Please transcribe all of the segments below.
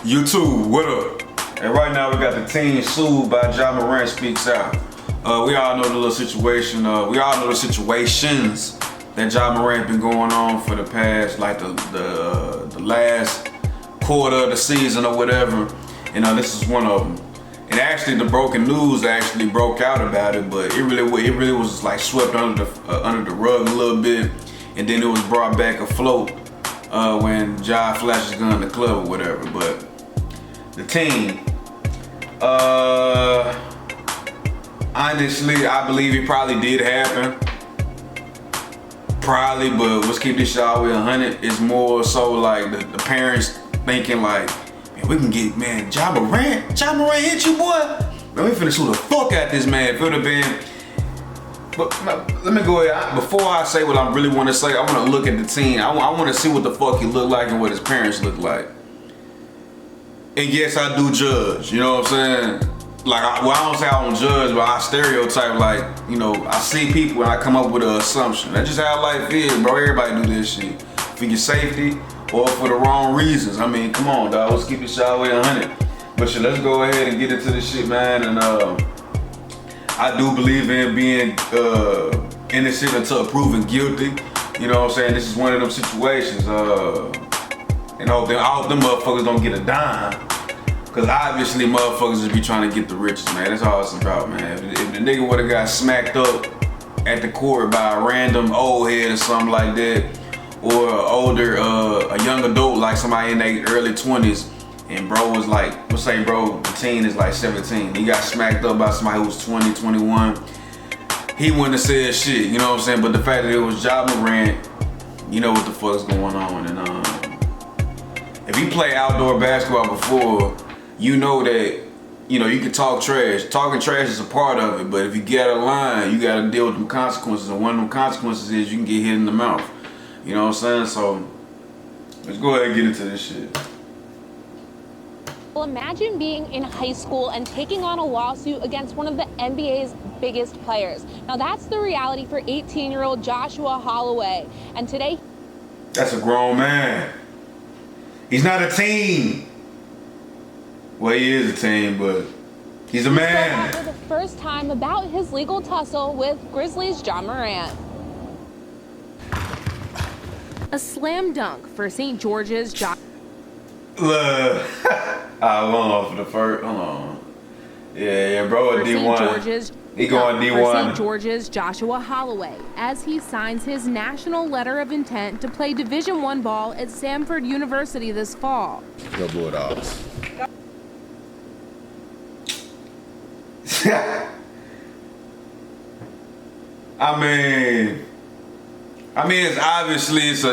YouTube, what up? And right now we got the team sued by Ja Morant Speaks Out. We all know the little situation, we all know the situations that Ja Morant been going on for the past, like the last quarter of the season or whatever. And this is one of them. And actually the broken news actually broke out about it, but it really was like swept under the rug a little bit. And then it was brought back afloat when Ja flashed his gun in the club or whatever. But the team, honestly, I believe it probably did happen. Probably, but let's keep this shit all the way 100. It's more so like the parents thinking like, man, we can get, man, Ja Morant hit you, boy. Man, we finna sue the fuck out this man. If it would have been, but let me go ahead. Before I say what I really want to say, I want to look at the team. I want to see what the fuck he looked like and what his parents look like. And yes, I do judge, you know what I'm saying? Like, I don't say I don't judge, but I stereotype, like, you know, I see people and I come up with an assumption. That's just how life is, bro. Everybody do this shit. For your safety or for the wrong reasons. I mean, come on, dog. Let's keep this shit all the way 100. But shit, let's go ahead and get into this shit, man. And I do believe in being innocent until proven guilty. You know what I'm saying? This is one of them situations. And I hope them motherfuckers don't get a dime. Cause obviously motherfuckers just be trying to get the riches, man. That's all it's about, man. If the nigga would've got smacked up at the court by a random old head or something like that, or a young adult like somebody in their early 20s, and bro was like, let's say bro, the teen is like 17. He got smacked up by somebody who was 20, 21. He wouldn't have said shit, you know what I'm saying? But the fact that it was Ja Morant, you know what the fuck's going on. And if you play outdoor basketball before, you know that, you know, you can talk trash. Talking trash is a part of it, but if you get out of line, you gotta deal with them consequences, and one of them consequences is you can get hit in the mouth. You know what I'm saying? So, let's go ahead and get into this shit. Well, imagine being in high school and taking on a lawsuit against one of the NBA's biggest players. Now, that's the reality for 18-year-old Joshua Holloway. And today... That's a grown man. He's not a teen. Well, he is a teen, but he's a man. For the first time about his legal tussle with Grizzlies' Ja Morant. A slam dunk for St. George's Ja. Look, hold on for the first. Hold on. Yeah, bro, a D1. He going D1. For St. George's Joshua Holloway as he signs his national letter of intent to play Division I ball at Samford University this fall. Go Bulldogs. I mean, it's obviously it's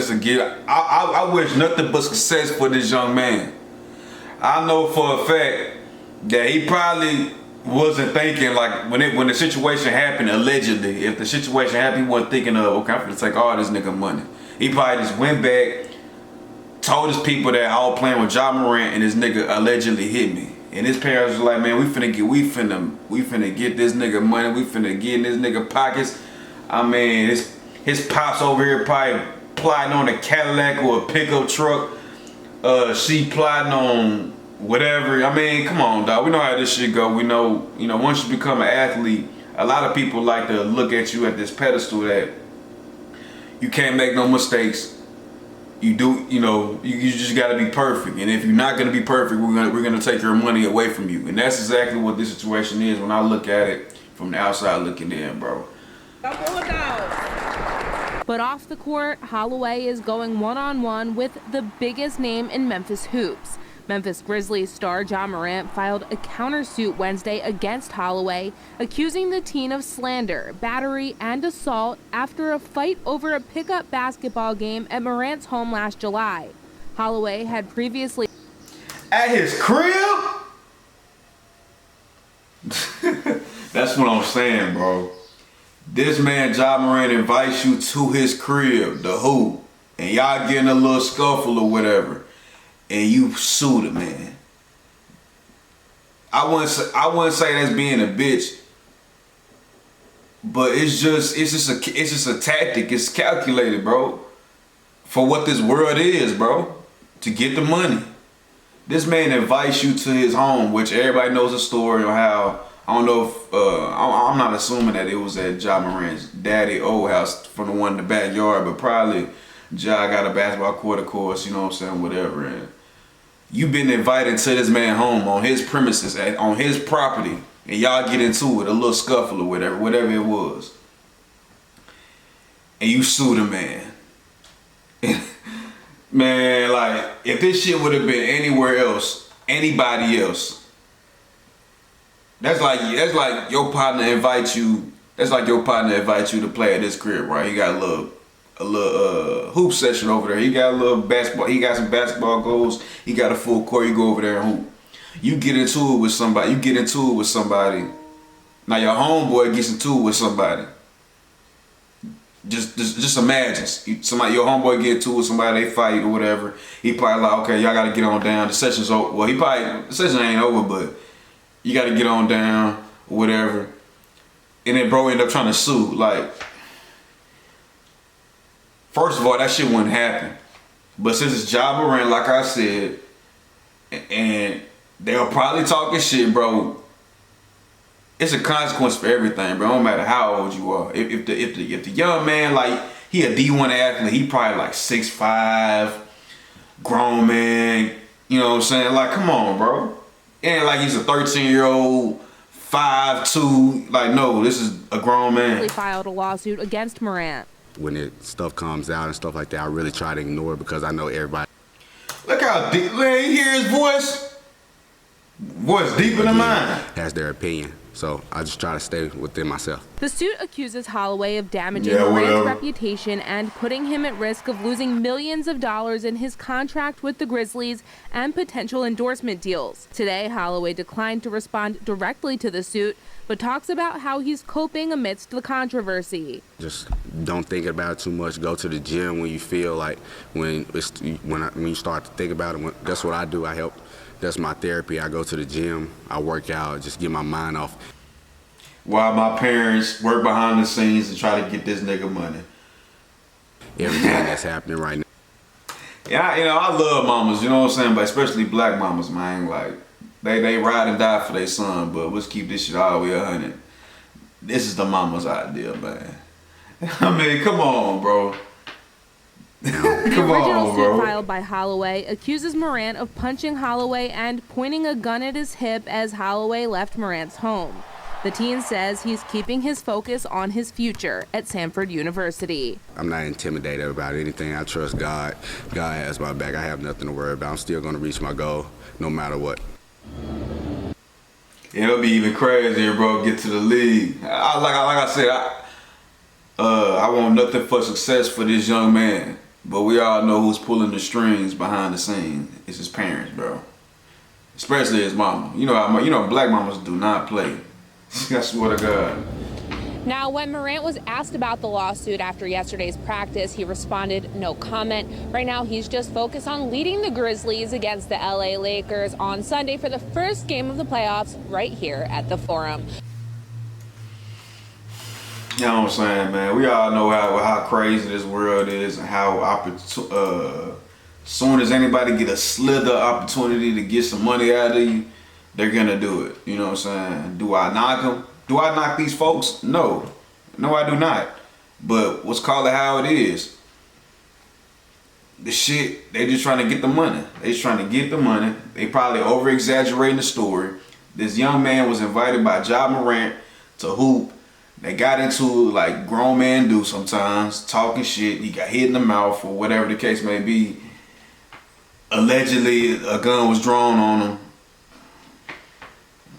a gift. I wish nothing but success for this young man. I know for a fact that he probably wasn't thinking, like, when the situation happened, allegedly, if the situation happened, he wasn't thinking of, okay, I'm gonna take all this nigga money. He probably just went back, told his people that I was playing with Ja Morant and this nigga allegedly hit me. And his parents was like, man, we finna get this nigga money, we finna get in this nigga pockets. I mean, his pops over here probably plotting on a Cadillac or a pickup truck. She plotting on whatever. I mean, come on, dog. We know how this shit go. We know, once you become an athlete, a lot of people like to look at you at this pedestal that you can't make no mistakes. You do, you just gotta be perfect. And if you're not gonna be perfect, we're gonna take your money away from you. And that's exactly what this situation is when I look at it from the outside looking in, bro. But off the court, Holloway is going one-on-one with the biggest name in Memphis hoops. Memphis Grizzlies star Ja Morant filed a countersuit Wednesday against Holloway, accusing the teen of slander, battery, and assault after a fight over a pickup basketball game at Morant's home last July. Holloway had previously... At his crib? That's what I'm saying, bro. This man, Ja Morant, invites you to his crib, the hoop, and y'all getting a little scuffle or whatever. And you sue the man. I wouldn't say that's being a bitch, but it's just a tactic. It's calculated, bro, for what this world is, bro, to get the money. This man invites you to his home, which everybody knows the story on how. I don't know if I'm not assuming that it was at Ja Morant's daddy old house from the one in the backyard, but probably Ja got a basketball court, of course, you know what I'm saying, whatever. And you've been invited to this man's home on his premises, on his property, and y'all get into it, a little scuffle or whatever it was. And you sue the man. Man, like, if this shit would have been anywhere else, anybody else, that's like your partner invites you. That's like your partner invites you to play at his crib, right? He got a little hoop session over there. He got a little basketball. He got some basketball goals. He got a full court. You go over there and hoop. You get into it with somebody. Now your homeboy gets into it with somebody. Just imagine your homeboy get into it with somebody, they fight or whatever. He probably like, okay, y'all gotta get on down. The session's over. Well, the session ain't over, but you gotta get on down or whatever. And then bro end up trying to sue. Like, first of all, that shit wouldn't happen. But since it's Ja Morant, like I said, and they'll probably talking shit, bro. It's a consequence for everything, bro. No matter how old you are. If the young man, like, he a D1 athlete, he probably like 6'5", grown man. You know what I'm saying? Like, come on, bro. It ain't like he's a 13-year-old, 5'2". Like, no, this is a grown man. He filed a lawsuit against Morant. When stuff comes out and stuff like that, I really try to ignore it because I know everybody. Look how deep. Man, you hear his voice? Voice deeper than mine. Has their opinion. So I just try to stay within myself. The suit accuses Holloway of damaging Morant's reputation and putting him at risk of losing millions of dollars in his contract with the Grizzlies and potential endorsement deals. Today, Holloway declined to respond directly to the suit, but talks about how he's coping amidst the controversy. Just don't think about it too much. Go to the gym when you feel like when you start to think about it. That's what I do. I help. That's my therapy. I go to the gym, I work out, just get my mind off. While my parents work behind the scenes to try to get this nigga money. Everything that's happening right now. Yeah, I love mamas, you know what I'm saying? But especially black mamas, man. Like, they ride and die for their son, but let's keep this shit all the way 100. This is the mama's idea, man. I mean, come on, bro. The original suit filed by Holloway accuses Morant of punching Holloway and pointing a gun at his hip as Holloway left Morant's home. The teen says he's keeping his focus on his future at Samford University. I'm not intimidated about anything. I trust God. God has my back. I have nothing to worry about. I'm still going to reach my goal no matter what. It'll be even crazier, bro. Get to the league. Like I said, I want nothing but success for this young man. But we all know who's pulling the strings behind the scenes. It's his parents, bro. Especially his mama. You know black mamas do not play. I swear to God. Now, when Morant was asked about the lawsuit after yesterday's practice, he responded, no comment. Right now, he's just focused on leading the Grizzlies against the LA Lakers on Sunday for the first game of the playoffs right here at the Forum. You know what I'm saying, man? We all know how crazy this world is and how soon as anybody get a slither opportunity to get some money out of you, they're gonna do it. You know what I'm saying? Do I knock them? Do I knock these folks? No. No, I do not. But let's call it how it is. The shit, they just trying to get the money. They just trying to get the money. They probably over-exaggerating the story. This young man was invited by Ja Morant to hoop. They got into like grown men do sometimes, talking shit. He got hit in the mouth or whatever the case may be. Allegedly, a gun was drawn on him.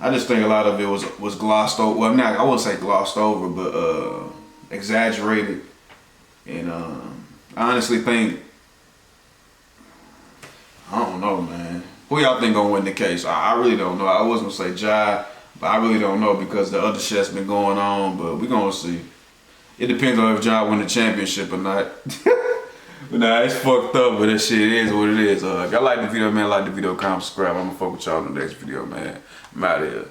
I just think a lot of it was glossed over. Well, I wouldn't say glossed over, but exaggerated. And I honestly think, I don't know, man. Who y'all think gonna win the case? I really don't know. I wasn't gonna say Ja. But I really don't know because the other shit's been going on, but we're going to see. It depends on if Ja win the championship or not. But nah, it's fucked up, but that shit is what it is. If y'all like the video, man, like the video, comment, subscribe. I'm going to fuck with y'all in the next video, man. I'm out of here.